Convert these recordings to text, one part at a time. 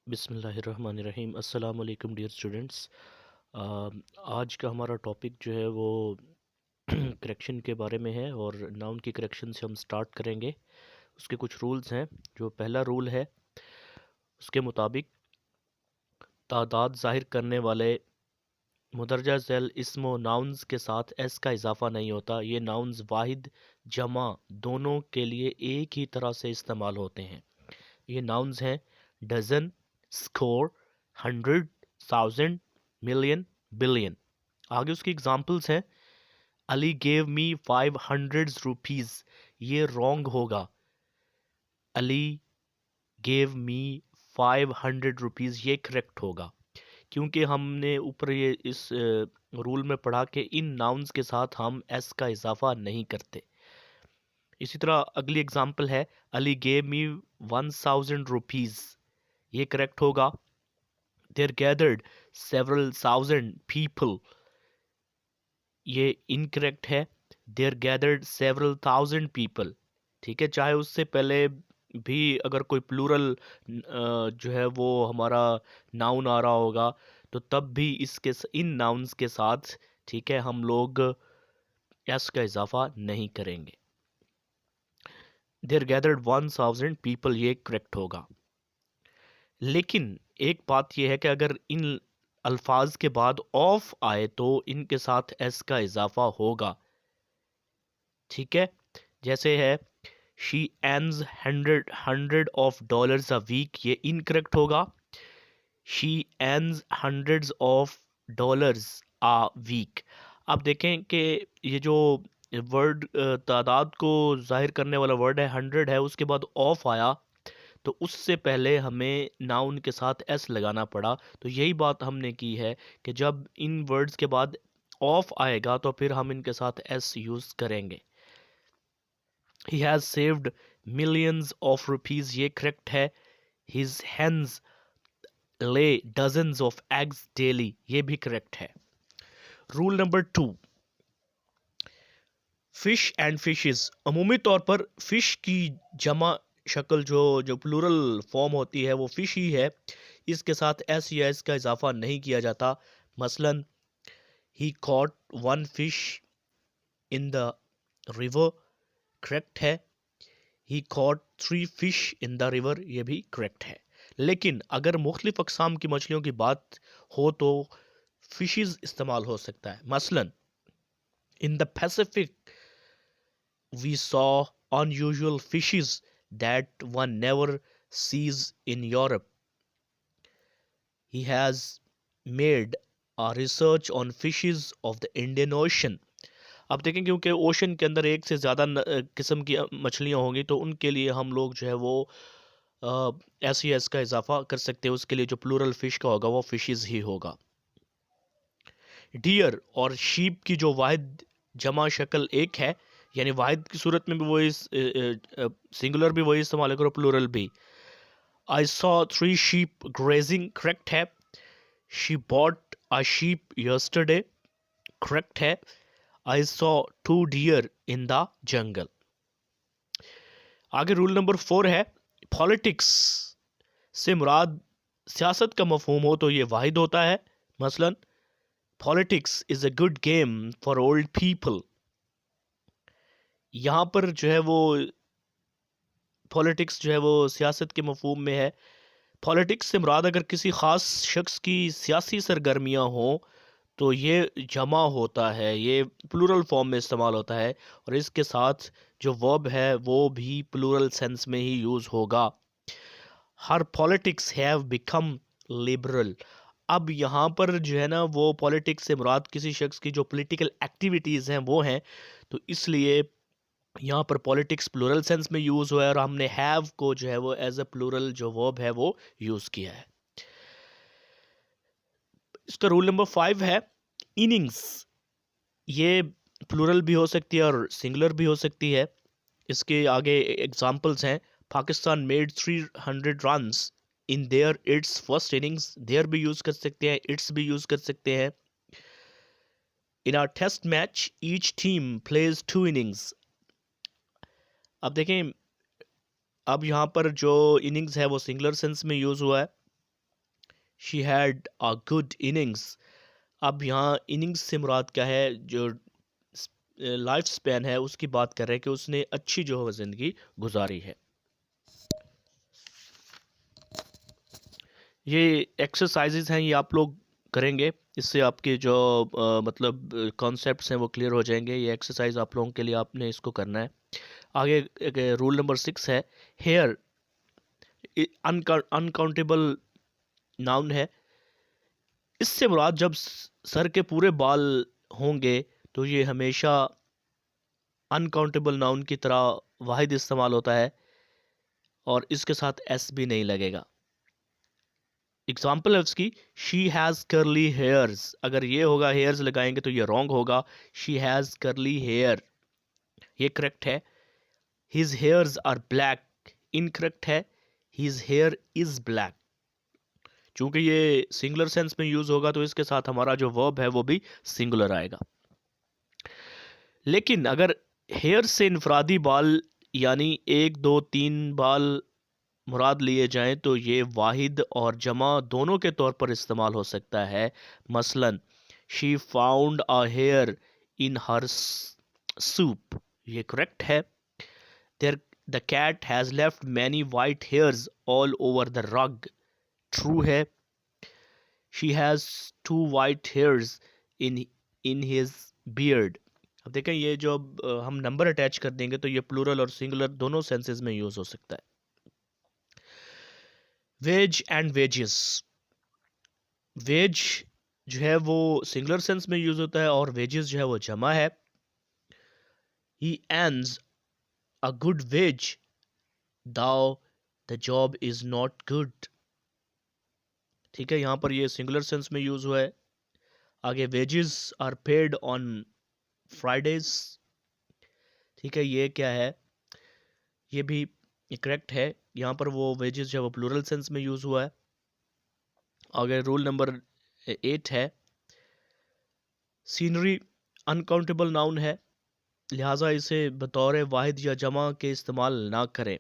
बिस्मिल्लाहिर्रहमानिर्रहीम। अस्सलाम वालेकुम डियर स्टूडेंट्स। आज का हमारा टॉपिक जो है वो करेक्शन के बारे में है और नाउन की करेक्शन से हम स्टार्ट करेंगे। उसके कुछ रूल्स हैं। जो पहला रूल है उसके मुताबिक तादाद ज़ाहिर करने वाले मुदरजा झैल इस्म नाउन्स के साथ एस का इजाफा नहीं होता। ये नाउन्स वाहिद जमा दोनों के लिए एक ही तरह से इस्तेमाल होते हैं। ये नाउन्स हैं डजन, स्कोर, 100, 1000, मिलियन, बिलियन। आगे उसकी एग्जांपल्स हैं। अली गेव मी 500 रुपीज़, ये रॉन्ग होगा। अली गेव मी 500 रुपीज़, ये करेक्ट होगा, क्योंकि हमने ऊपर ये इस रूल में पढ़ा कि इन नाउन्स के साथ हम एस का इजाफा नहीं करते। इसी तरह अगली एग्जांपल है अली गेव मी 1000 रुपीज़, ये करेक्ट होगा। There gathered several thousand people, ये इनकरेक्ट है। There gathered several thousand people, ठीक है। चाहे उससे पहले भी अगर कोई प्लूरल जो है वो हमारा नाउन आ रहा होगा तो तब भी इसके इन नाउन्स के साथ, ठीक है, हम लोग एस का इजाफा नहीं करेंगे। There gathered 1000 people, ये करेक्ट होगा। लेकिन एक बात यह है कि अगर इन अल्फाज के बाद ऑफ आए तो इनके साथ एस का इजाफा होगा, ठीक है। जैसे है she earns hundred of dollars a week, ये इनकरेक्ट होगा। She earns hundreds of dollars a week. अब देखें कि ये जो वर्ड तादाद को जाहिर करने वाला वर्ड है 100 है, उसके बाद ऑफ आया तो उससे पहले हमें नाउन के साथ एस लगाना पड़ा। तो यही बात हमने की है कि जब इन वर्ड्स के बाद ऑफ आएगा तो फिर हम इनके साथ एस यूज़ करेंगे। He has saved millions of rupees, ये करेक्ट है। His hens lay dozens of eggs daily, ये भी करेक्ट है। Rule number 2, fish and fishes. अमूमी तौर पर फिश की जमा शक्ल जो प्लूरल फॉर्म होती है वो फिश ही है। इसके साथ एस या एस का इजाफा नहीं किया जाता। मसलन he caught one fish in the river, correct है। He caught 3 fish in the river, ये भी करेक्ट है। लेकिन अगर मुख्तलिफ अकसाम की मछलियों की बात हो तो फिशेस इस्तेमाल हो सकता है। मसलन in the Pacific we saw unusual fishes that one never sees in Europe. He has made a research on fishes of the Indian Ocean. अब देखें क्योंकि ओशन के अंदर एक से ज़्यादा किस्म की मछलियाँ होंगी तो उनके लिए हम लोग जो है वो एस ई एस का इजाफा कर सकते हैं। उसके लिए जो प्लूरल फिश का होगा वो फिशेस ही होगा। डियर और शीप की जो वाहिद जमा शक्ल एक है, यानी वाहिद की सूरत में भी वही सिंगुलर भी वही इस्तेमाल करो, प्लूरल भी। I saw 3 sheep grazing, correct है। She bought a sheep yesterday, correct है। I saw 2 deer in the jungle. आगे रूल नंबर 4 है पॉलिटिक्स से मुराद सियासत का मफहूम हो तो ये वाहिद होता है। मसलन politics is a good game for old people. यहाँ पर जो है वो पॉलिटिक्स जो है वो सियासत के मफहूम में है। पॉलिटिक्स से मुराद अगर किसी ख़ास शख्स की सियासी सरगर्मियाँ हों तो ये जमा होता है, ये प्लूरल फॉर्म में इस्तेमाल होता है और इसके साथ जो वर्ब है वो भी प्लूरल सेंस में ही यूज़ होगा। हर पॉलिटिक्स हैव बिकम लिबरल। अब यहाँ पर जो है ना वो पॉलिटिक्स से मुराद किसी शख्स की जो पॉलिटिकल एक्टिविटीज़ हैं वो हैं, तो इसलिए यहाँ पर पॉलिटिक्स प्लूरल सेंस में यूज़ हुआ है और हमने हैव को जो है वो एज अ प्लूरल जो वर्ब है वो यूज़ किया है। इसका रूल नंबर 5 है इनिंग्स। ये प्लूरल भी हो सकती है और सिंगुलर भी हो सकती है। इसके आगे एग्जांपल्स हैं। Pakistan made 300 runs in their its first innings, their भी यूज़ कर सकते हैं, इट्स भी यूज़ कर सकते हैं। In our test match each team plays 2 innings. अब देखें, अब यहाँ पर जो इनिंग्स है वो सिंगुलर सेंस में यूज़ हुआ है। She had a good innings. अब यहाँ इनिंग्स से मुराद क्या है, जो लाइफ स्पैन है उसकी बात कर रहे हैं कि उसने अच्छी जो है ज़िंदगी गुजारी है। ये एक्सरसाइजेज हैं, ये आप लोग करेंगे, इससे आपके जो मतलब कॉन्सेप्ट्स हैं वो क्लियर हो जाएंगे। ये एक्सरसाइज आप लोगों के लिए आपने इसको करना है। आगे रूल नंबर 6 है, हेयर अनकाउंटेबल नाउन है। इससे मुराद जब सर के पूरे बाल होंगे तो ये हमेशा अनकाउंटेबल नाउन की तरह वाहिद इस्तेमाल होता है और इसके साथ एस भी नहीं लगेगा। एग्जाम्पल है उसकी, शी हैज़ करली हेयर्स। अगर ये होगा हेयर्स लगाएंगे तो ये रॉन्ग होगा। शी हैज़ करली हेयर, ये करेक्ट है। His hairs are black, incorrect है। His hair is black. चूंकि ये सिंगुलर सेंस में यूज होगा तो इसके साथ हमारा जो वर्ब है वो भी सिंगुलर आएगा। लेकिन अगर हेयर से इनफरादी बाल यानी 1 2 3 बाल मुराद लिए जाएं तो ये वाहिद और जमा दोनों के तौर पर इस्तेमाल हो सकता है। मसलन, she found a hair in her soup, ये करेक्ट है। There the cat has left many white hairs all over the rug, true है। She has 2 white hairs in in his beard. अब देखें, ये जो हम नंबर अटैच कर देंगे तो ये प्लूरल और सिंगुलर दोनों सेंसेस में यूज हो सकता है। वेज एंड वेजेस, वेज जो है वो सिंगुलर सेंस में यूज होता है और वेजेस जो है वो जमा है। ही earns a good wage though the job is not good। ठीक है, यहाँ पर ये सिंगुलर सेंस में यूज हुआ है। आगे, wages are paid on Fridays. ठीक है, ये क्या है, ये भी करेक्ट है। यहाँ पर वो वेजेस जो है वो प्लूरल सेंस में यूज हुआ है। आगे रूल नंबर 8 है, सीनरी अनकाउंटेबल नाउन है, लिहाजा इसे बतौर वाहिद या जमा के इस्तेमाल ना करें।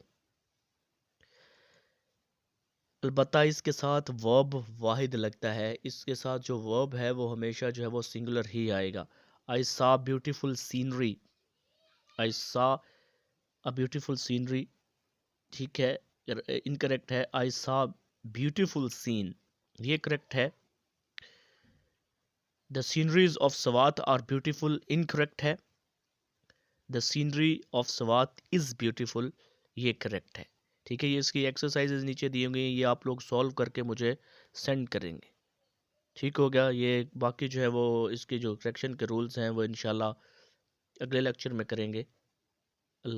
अलबत्ता इसके साथ वर्ब वाहिद लगता है, इसके साथ जो वर्ब है वो हमेशा जो है वो सिंगुलर ही आएगा। आई सा ब्यूटीफुल सीनरी, आई सा अ ब्यूटीफुल सीनरी। ठीक है, इनकरेक्ट है। आई सा ब्यूटीफुल सीन, ये करेक्ट है। The sceneries of Swat are beautiful, incorrect है। The scenery of Swat is beautiful, ये करेक्ट है। ठीक है, ये इसकी एक्सरसाइजेज नीचे दी होंगी, ये आप लोग सॉल्व करके मुझे सेंड करेंगे। ठीक हो गया। ये बाकी जो है वो इसके जो करेक्शन के रूल्स हैं वो इंशाल्लाह अगले लेक्चर में करेंगे।